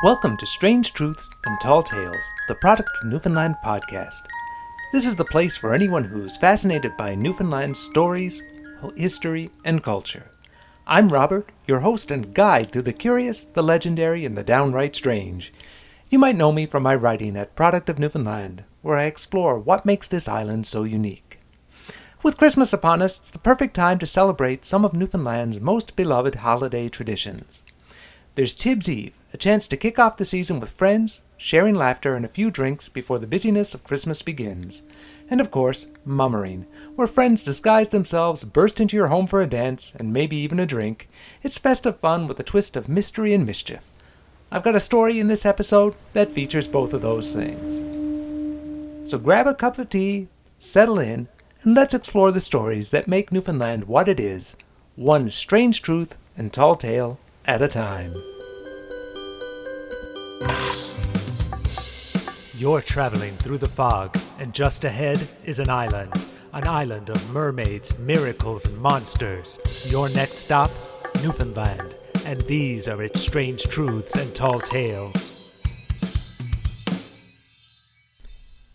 Welcome to Strange Truths and Tall Tales, the product of Newfoundland podcast. This is the place for anyone who's fascinated by Newfoundland's stories, history, and culture. I'm Robert, your host and guide through the curious, the legendary, and the downright strange. You might know me from my writing at Product of Newfoundland, where I explore what makes this island so unique. With Christmas upon us, it's the perfect time to celebrate some of Newfoundland's most beloved holiday traditions. There's Tibb's Eve, a chance to kick off the season with friends, sharing laughter and a few drinks before the busyness of Christmas begins. And of course, mummering, where friends disguise themselves, burst into your home for a dance, and maybe even a drink. It's festive fun with a twist of mystery and mischief. I've got a story in this episode that features both of those things. So grab a cup of tea, settle in, and let's explore the stories that make Newfoundland what it is, one strange truth and tall tale at a time. You're traveling through the fog, and just ahead is an island of mermaids, miracles, and monsters. Your next stop, Newfoundland, and these are its strange truths and tall tales.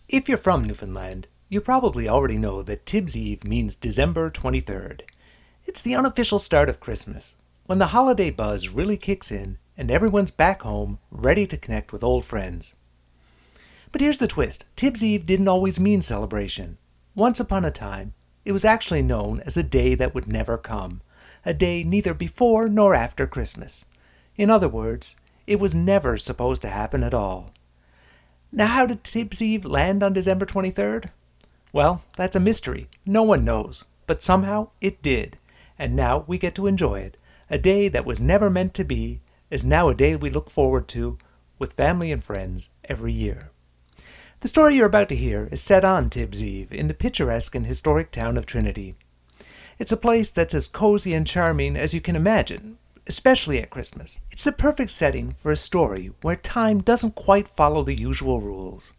If you're from Newfoundland, you probably already know that Tibb's Eve means December 23rd. It's the unofficial start of Christmas, when the holiday buzz really kicks in and everyone's back home ready to connect with old friends. But here's the twist. Tibb's Eve didn't always mean celebration. Once upon a time, it was actually known as a day that would never come, a day neither before nor after Christmas. In other words, it was never supposed to happen at all. Now how did Tibb's Eve land on December 23rd? Well, that's a mystery. No one knows, but somehow it did, and now we get to enjoy it. A day that was never meant to be is now a day we look forward to with family and friends every year. The story you're about to hear is set on Tibb's Eve in the picturesque and historic town of Trinity. It's a place that's as cozy and charming as you can imagine, especially at Christmas. It's the perfect setting for a story where time doesn't quite follow the usual rules.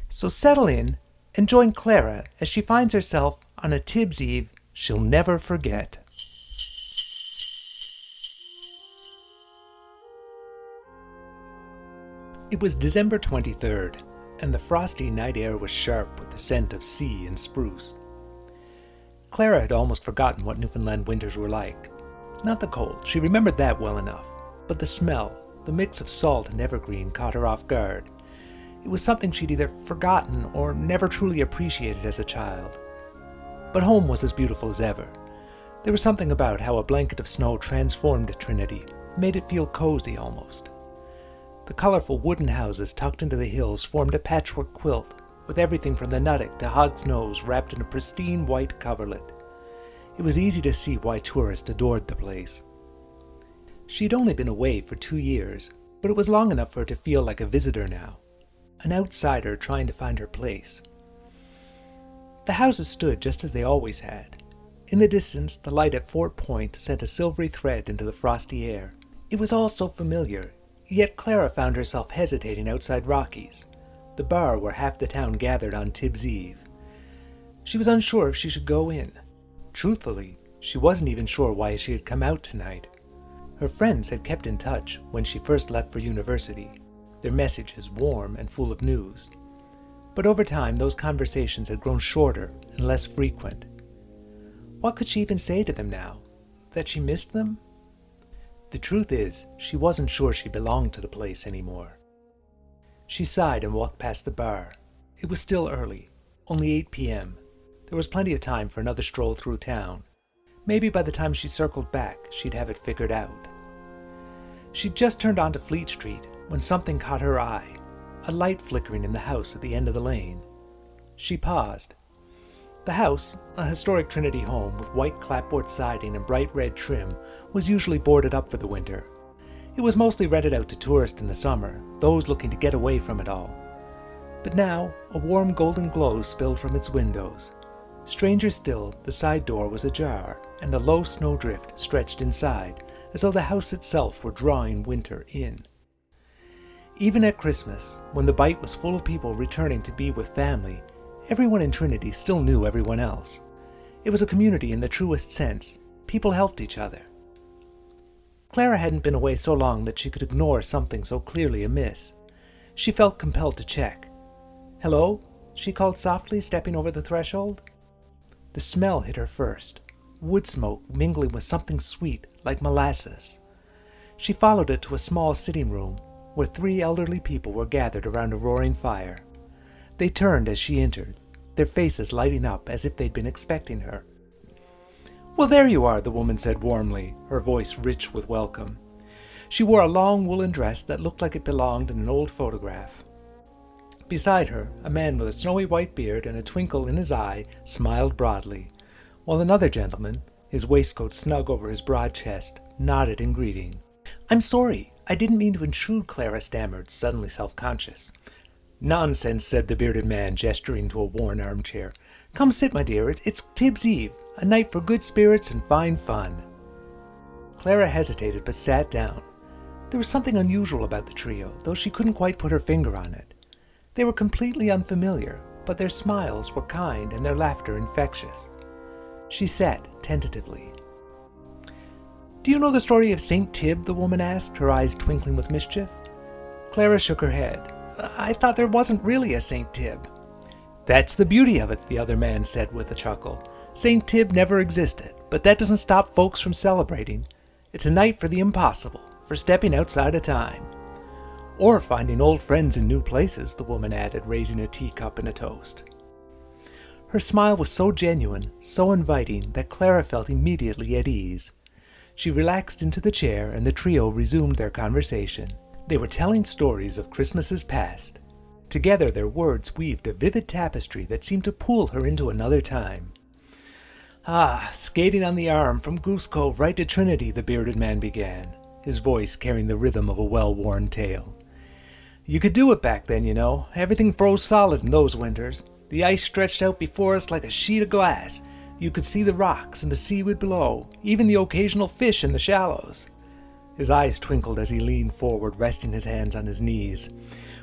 So settle in and join Clara as she finds herself on a Tibb's Eve she'll never forget. It was December 23rd, and the frosty night air was sharp with the scent of sea and spruce. Clara had almost forgotten what Newfoundland winters were like. Not the cold, she remembered that well enough, but the smell, the mix of salt and evergreen, caught her off guard. It was something she'd either forgotten or never truly appreciated as a child. But home was as beautiful as ever. There was something about how a blanket of snow transformed Trinity, made it feel cozy almost. The colorful wooden houses tucked into the hills formed a patchwork quilt, with everything from the nuttick to Hog's Nose wrapped in a pristine white coverlet. It was easy to see why tourists adored the place. She'd only been away for 2 years, but it was long enough for her to feel like a visitor now, an outsider trying to find her place. The houses stood just as they always had. In the distance, the light at Fort Point sent a silvery thread into the frosty air. It was all so familiar. Yet Clara found herself hesitating outside Rocky's, the bar where half the town gathered on Tibb's Eve. She was unsure if she should go in. Truthfully, she wasn't even sure why she had come out tonight. Her friends had kept in touch when she first left for university, their messages warm and full of news. But over time, those conversations had grown shorter and less frequent. What could she even say to them now? That she missed them? The truth is, she wasn't sure she belonged to the place anymore. She sighed and walked past the bar. It was still early, only 8 p.m. There was plenty of time for another stroll through town. Maybe by the time she circled back, she'd have it figured out. She'd just turned onto Fleet Street when something caught her eye, a light flickering in the house at the end of the lane. She paused. The house, a historic Trinity home with white clapboard siding and bright red trim, was usually boarded up for the winter. It was mostly rented out to tourists in the summer, those looking to get away from it all. But now, a warm golden glow spilled from its windows. Stranger still, the side door was ajar, and a low snowdrift stretched inside, as though the house itself were drawing winter in. Even at Christmas, when the Bight was full of people returning to be with family, everyone in Trinity still knew everyone else. It was a community in the truest sense. People helped each other. Clara hadn't been away so long that she could ignore something so clearly amiss. She felt compelled to check. "Hello?" she called softly, stepping over the threshold. The smell hit her first, wood smoke mingling with something sweet, like molasses. She followed it to a small sitting room, where 3 elderly people were gathered around a roaring fire. They turned as she entered, their faces lighting up as if they'd been expecting her. "Well, there you are," the woman said warmly, her voice rich with welcome. She wore a long woolen dress that looked like it belonged in an old photograph. Beside her, a man with a snowy white beard and a twinkle in his eye smiled broadly, while another gentleman, his waistcoat snug over his broad chest, nodded in greeting. "I'm sorry, I didn't mean to intrude," Clara stammered, suddenly self-conscious. "Nonsense," said the bearded man, gesturing to a worn armchair. "Come sit, my dear. It's Tibb's Eve, a night for good spirits and fine fun." Clara hesitated but sat down. There was something unusual about the trio, though she couldn't quite put her finger on it. They were completely unfamiliar, but their smiles were kind and their laughter infectious. She sat tentatively. "Do you know the story of St. Tibb?" the woman asked, her eyes twinkling with mischief. Clara shook her head. "I thought there wasn't really a St. Tibb." "That's the beauty of it," the other man said with a chuckle. "St. Tibb never existed, but that doesn't stop folks from celebrating. It's a night for the impossible, for stepping outside of time. Or finding old friends in new places," the woman added, raising a teacup in a toast. Her smile was so genuine, so inviting, that Clara felt immediately at ease. She relaxed into the chair, and the trio resumed their conversation. They were telling stories of Christmases past. Together their words weaved a vivid tapestry that seemed to pull her into another time. Skating on the Arm from Goose Cove right to Trinity," the bearded man began, his voice carrying the rhythm of a well-worn tale. "You could do it back then, you know. Everything froze solid in those winters. The ice stretched out before us like a sheet of glass. You could see the rocks and the seaweed below, even the occasional fish in the shallows." His eyes twinkled as he leaned forward, resting his hands on his knees.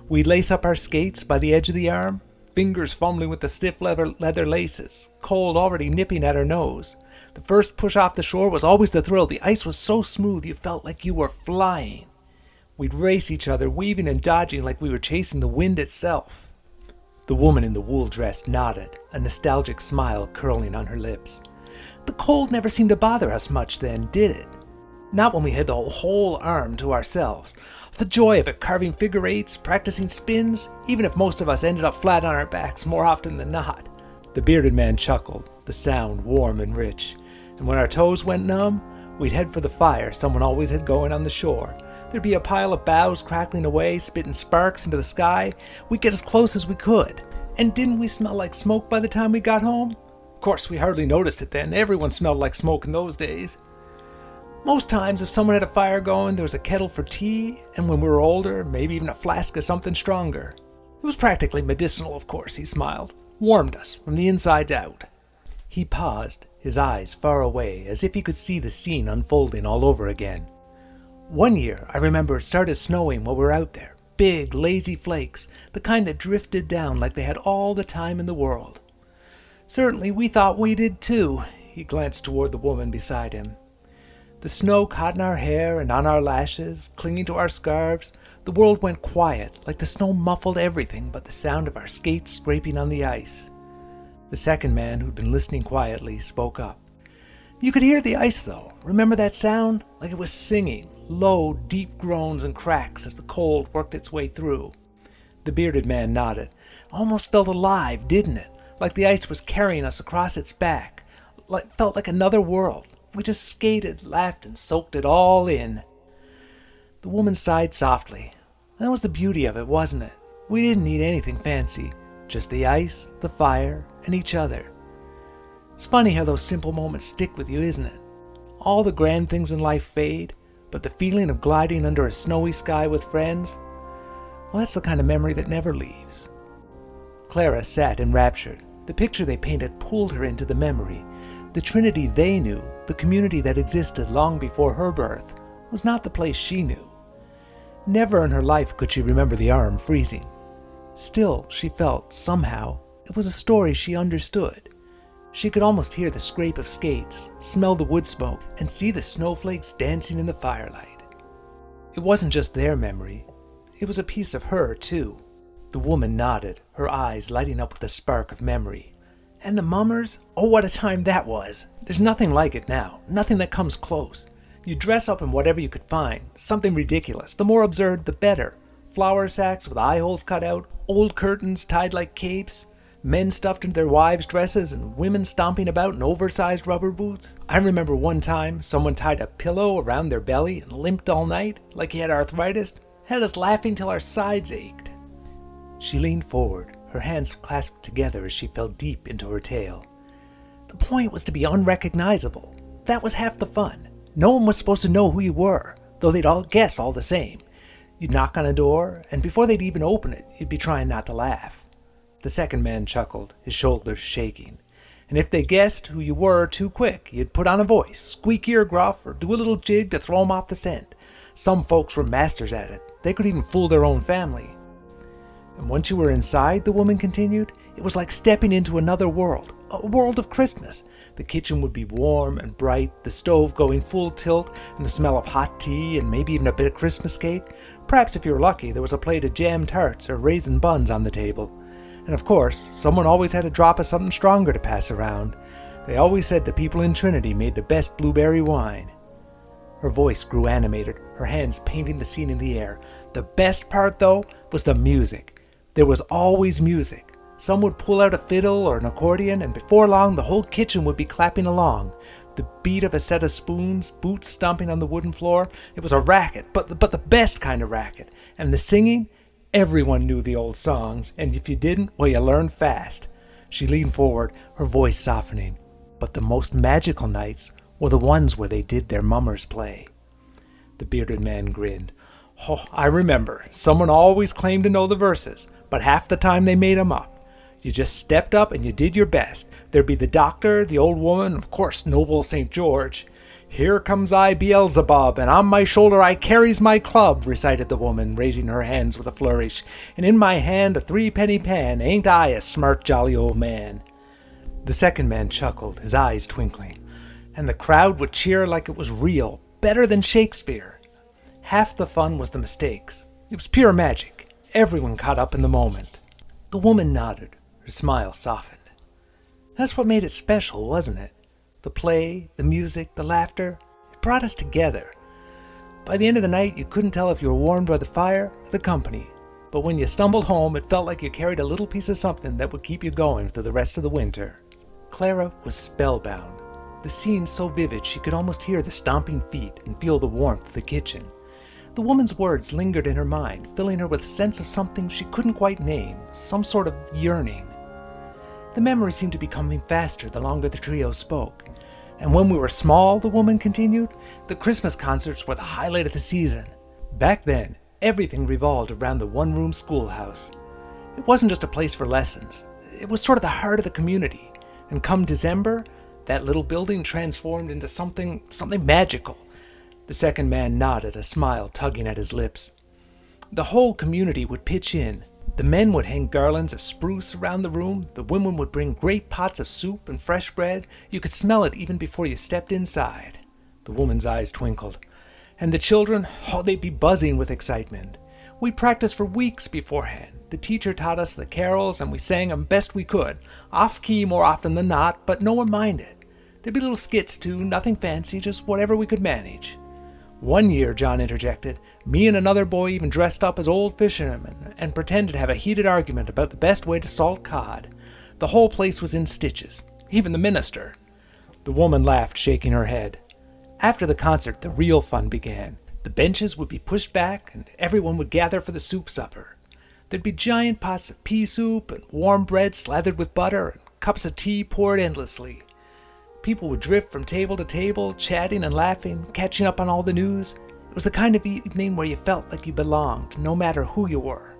"We'd lace up our skates by the edge of the arm, fingers fumbling with the stiff leather laces, cold already nipping at our nose. The first push off the shore was always the thrill. The ice was so smooth you felt like you were flying. We'd race each other, weaving and dodging like we were chasing the wind itself." The woman in the wool dress nodded, a nostalgic smile curling on her lips. "The cold never seemed to bother us much then, did it? Not when we had the whole arm to ourselves. The joy of it, carving figure eights, practicing spins, even if most of us ended up flat on our backs more often than not." The bearded man chuckled, the sound warm and rich. "And when our toes went numb, we'd head for the fire someone always had going on the shore. There'd be a pile of boughs crackling away, spitting sparks into the sky. We'd get as close as we could. And didn't we smell like smoke by the time we got home? Of course, we hardly noticed it then. Everyone smelled like smoke in those days. Most times, if someone had a fire going, there was a kettle for tea, and when we were older, maybe even a flask of something stronger. It was practically medicinal, of course," he smiled. "Warmed us from the inside out." He paused, his eyes far away, as if he could see the scene unfolding all over again. "One year, I remember, it started snowing while we were out there. Big, lazy flakes, the kind that drifted down like they had all the time in the world. Certainly we thought we did too." He glanced toward the woman beside him. "The snow caught in our hair and on our lashes, clinging to our scarves. The world went quiet, like the snow muffled everything but the sound of our skates scraping on the ice." The second man, who'd been listening quietly, spoke up. "You could hear the ice, though. Remember that sound? Like it was singing, low, deep groans and cracks as the cold worked its way through." The bearded man nodded. "Almost felt alive, didn't it? Like the ice was carrying us across its back. Felt like another world. We just skated, laughed, and soaked it all in." The woman sighed softly. "That was the beauty of it, wasn't it? We didn't need anything fancy. Just the ice, the fire, and each other. It's funny how those simple moments stick with you, isn't it? All the grand things in life fade, but the feeling of gliding under a snowy sky with friends, well, that's the kind of memory that never leaves." Clara sat enraptured. The picture they painted pulled her into the memory. The Trinity they knew, the community that existed long before her birth, was not the place she knew. Never in her life could she remember the arm freezing. Still, she felt, somehow, it was a story she understood. She could almost hear the scrape of skates, smell the wood smoke, and see the snowflakes dancing in the firelight. It wasn't just their memory. It was a piece of her, too. The woman nodded, her eyes lighting up with a spark of memory. And the mummers? Oh, what a time that was! There's nothing like it now, nothing that comes close. You dress up in whatever you could find, something ridiculous, the more absurd the better. Flour sacks with eye holes cut out, old curtains tied like capes, men stuffed into their wives' dresses, and women stomping about in oversized rubber boots. I remember one time someone tied a pillow around their belly and limped all night, like he had arthritis, had us laughing till our sides ached. She leaned forward, her hands clasped together as she fell deep into her tale. The point was to be unrecognizable. That was half the fun. No one was supposed to know who you were, though they'd all guess all the same. You'd knock on a door, and before they'd even open it, you'd be trying not to laugh. The second man chuckled, his shoulders shaking. And if they guessed who you were too quick, you'd put on a voice, squeaky or gruff, or do a little jig to throw 'em off the scent. Some folks were masters at it. They could even fool their own family. And once you were inside, the woman continued, it was like stepping into another world, a world of Christmas. The kitchen would be warm and bright, the stove going full tilt, and the smell of hot tea and maybe even a bit of Christmas cake. Perhaps if you were lucky, there was a plate of jam tarts or raisin buns on the table. And of course, someone always had a drop of something stronger to pass around. They always said the people in Trinity made the best blueberry wine. Her voice grew animated, her hands painting the scene in the air. The best part, though, was the music. There was always music. Some would pull out a fiddle or an accordion, and before long the whole kitchen would be clapping along. The beat of a set of spoons, boots stomping on the wooden floor. It was a racket, but the best kind of racket. And the singing? Everyone knew the old songs, and if you didn't, well, you learned fast. She leaned forward, her voice softening. But the most magical nights were the ones where they did their mummers play. The bearded man grinned. Oh, I remember. Someone always claimed to know the verses, but half the time they made 'em up. You just stepped up and you did your best. There'd be the doctor, the old woman, of course, noble St. George. Here comes I, Beelzebub, and on my shoulder I carries my club, recited the woman, raising her hands with a flourish. And in my hand a 3-penny pan, ain't I a smart, jolly old man? The second man chuckled, his eyes twinkling. And the crowd would cheer like it was real, better than Shakespeare. Half the fun was the mistakes. It was pure magic. Everyone caught up in the moment. The woman nodded, her smile softened. That's what made it special, wasn't it? The play, the music, the laughter, it brought us together. By the end of the night, you couldn't tell if you were warmed by the fire or the company. But when you stumbled home, it felt like you carried a little piece of something that would keep you going through the rest of the winter. Clara was spellbound. The scene so vivid she could almost hear the stomping feet and feel the warmth of the kitchen. The woman's words lingered in her mind, filling her with a sense of something she couldn't quite name, some sort of yearning. The memory seemed to be coming faster the longer the trio spoke. And when we were small, the woman continued, the Christmas concerts were the highlight of the season. Back then, everything revolved around the one-room schoolhouse. It wasn't just a place for lessons. It was sort of the heart of the community. And come December, that little building transformed into something magical. The second man nodded, a smile tugging at his lips. The whole community would pitch in. The men would hang garlands of spruce around the room. The women would bring great pots of soup and fresh bread. You could smell it even before you stepped inside. The woman's eyes twinkled. And the children, oh, they'd be buzzing with excitement. We practiced for weeks beforehand. The teacher taught us the carols, and we sang them best we could. Off-key more often than not, but no one minded. There'd be little skits, too, nothing fancy, just whatever we could manage. One year, John interjected, me and another boy even dressed up as old fishermen and pretended to have a heated argument about the best way to salt cod. The whole place was in stitches, even the minister. The woman laughed, shaking her head. After the concert, the real fun began. The benches would be pushed back, and everyone would gather for the soup supper. There'd be giant pots of pea soup and warm bread slathered with butter, and cups of tea poured endlessly. People would drift from table to table, chatting and laughing, catching up on all the news. It was the kind of evening where you felt like you belonged, no matter who you were.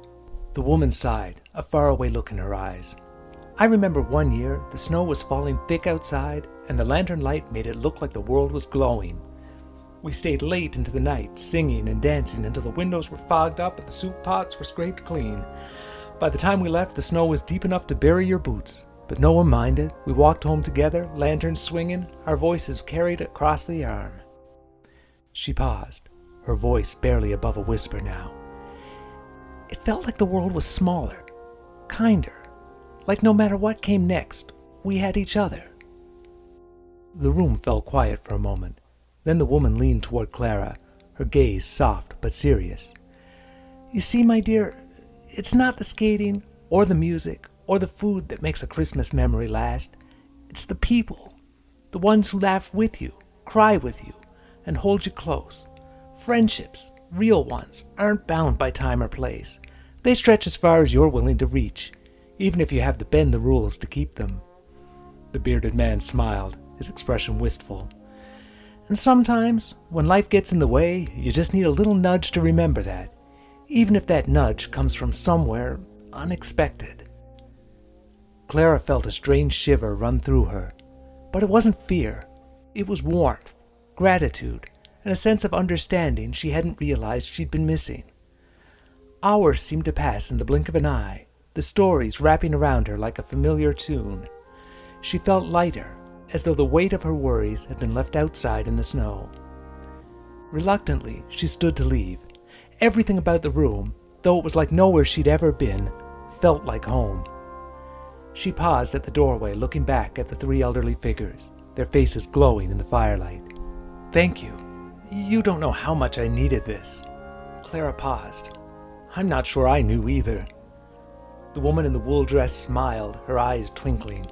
The woman sighed, a faraway look in her eyes. I remember one year, the snow was falling thick outside, and the lantern light made it look like the world was glowing. We stayed late into the night, singing and dancing until the windows were fogged up and the soup pots were scraped clean. By the time we left, the snow was deep enough to bury your boots, But no one minded. We walked home together, lanterns swinging, our voices carried across the arm. She paused, her voice barely above a whisper now. It felt like the world was smaller, kinder, like no matter what came next, we had each other. The room fell quiet for a moment. Then the woman leaned toward Clara, her gaze soft but serious. You see, my dear, it's not the skating or the music or the food that makes a Christmas memory last. It's the people, the ones who laugh with you, cry with you, and hold you close. Friendships, real ones, aren't bound by time or place. They stretch as far as you're willing to reach, even if you have to bend the rules to keep them. The bearded man smiled, his expression wistful. And sometimes, when life gets in the way, you just need a little nudge to remember that, even if that nudge comes from somewhere unexpected. Clara felt a strange shiver run through her, but it wasn't fear. It was warmth, gratitude, and a sense of understanding she hadn't realized she'd been missing. Hours seemed to pass in the blink of an eye, the stories wrapping around her like a familiar tune. She felt lighter, as though the weight of her worries had been left outside in the snow. Reluctantly, she stood to leave. Everything about the room, though it was like nowhere she'd ever been, felt like home. She paused at the doorway, looking back at the three elderly figures, their faces glowing in the firelight. Thank you. You don't know how much I needed this. Clara paused. I'm not sure I knew either. The woman in the wool dress smiled, her eyes twinkling.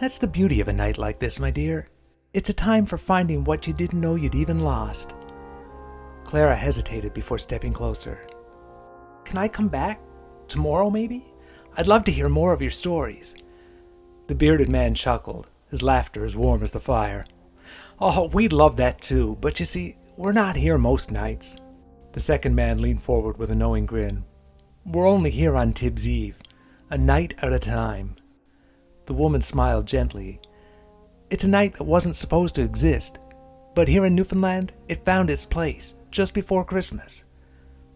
That's the beauty of a night like this, my dear. It's a time for finding what you didn't know you'd even lost. Clara hesitated before stepping closer. Can I come back? Tomorrow, maybe? I'd love to hear more of your stories. The bearded man chuckled, his laughter as warm as the fire. Oh, we'd love that too, but you see, we're not here most nights. The second man leaned forward with a knowing grin. We're only here on Tibb's Eve, a night at a time. The woman smiled gently. It's a night that wasn't supposed to exist, but here in Newfoundland, it found its place, just before Christmas.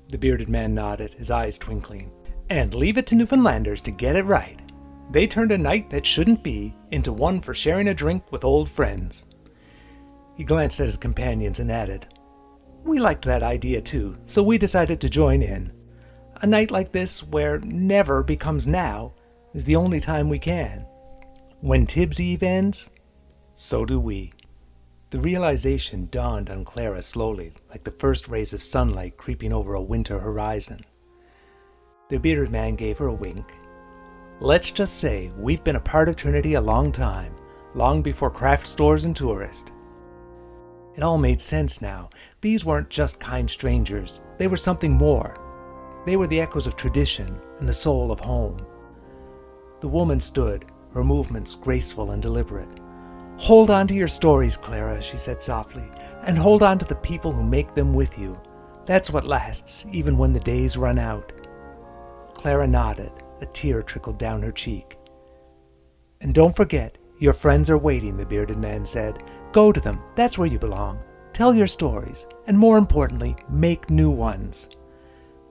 The bearded man nodded, his eyes twinkling. And leave it to Newfoundlanders to get it right. They turned a night that shouldn't be into one for sharing a drink with old friends. He glanced at his companions and added, We liked that idea too, so we decided to join in. A night like this, where never becomes now, is the only time we can. When Tibb's Eve ends, so do we. The realization dawned on Clara slowly, like the first rays of sunlight creeping over a winter horizon. The bearded man gave her a wink. Let's just say we've been a part of Trinity a long time, long before craft stores and tourists. It all made sense now. These weren't just kind strangers. They were something more. They were the echoes of tradition and the soul of home. The woman stood, her movements graceful and deliberate. Hold on to your stories, Clara, she said softly, and hold on to the people who make them with you. That's what lasts, even when the days run out. Clara nodded, a tear trickled down her cheek. And don't forget, your friends are waiting, the bearded man said. Go to them, that's where you belong. Tell your stories, and more importantly, make new ones.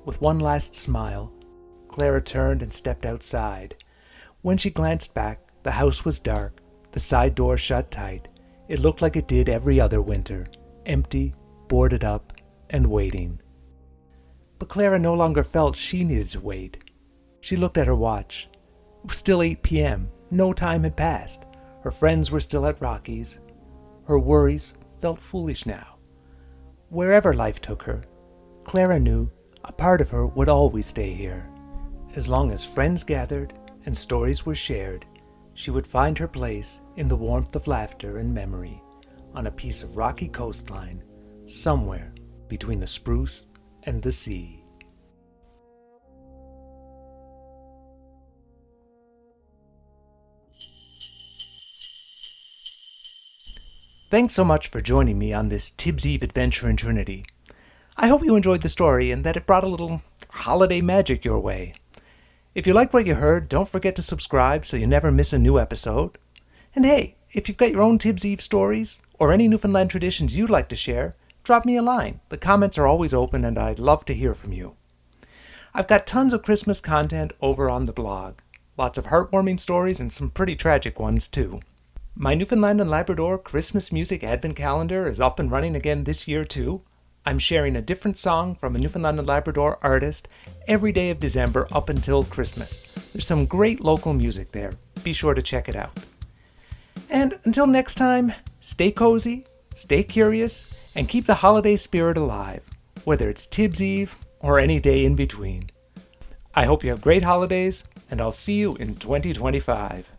With one last smile, Clara turned and stepped outside. When she glanced back, the house was dark, the side door shut tight. It looked like it did every other winter, empty, boarded up, and waiting. But Clara no longer felt she needed to wait. She looked at her watch. It was still 8 p.m. No time had passed. Her friends were still at Rocky's. Her worries felt foolish now. Wherever life took her, Clara knew a part of her would always stay here. As long as friends gathered and stories were shared, she would find her place in the warmth of laughter and memory on a piece of rocky coastline somewhere between the spruce and the sea. Thanks so much for joining me on this Tibb's Eve adventure in Trinity. I hope you enjoyed the story and that it brought a little holiday magic your way. If you liked what you heard, don't forget to subscribe so you never miss a new episode. And hey, if you've got your own Tibb's Eve stories or any Newfoundland traditions you'd like to share, drop me a line. The comments are always open and I'd love to hear from you. I've got tons of Christmas content over on the blog. Lots of heartwarming stories and some pretty tragic ones, too. My Newfoundland and Labrador Christmas Music Advent Calendar is up and running again this year, too. I'm sharing a different song from a Newfoundland and Labrador artist every day of December up until Christmas. There's some great local music there. Be sure to check it out. And until next time, stay cozy, stay curious, and keep the holiday spirit alive, whether it's Tibb's Eve or any day in between. I hope you have great holidays, and I'll see you in 2025.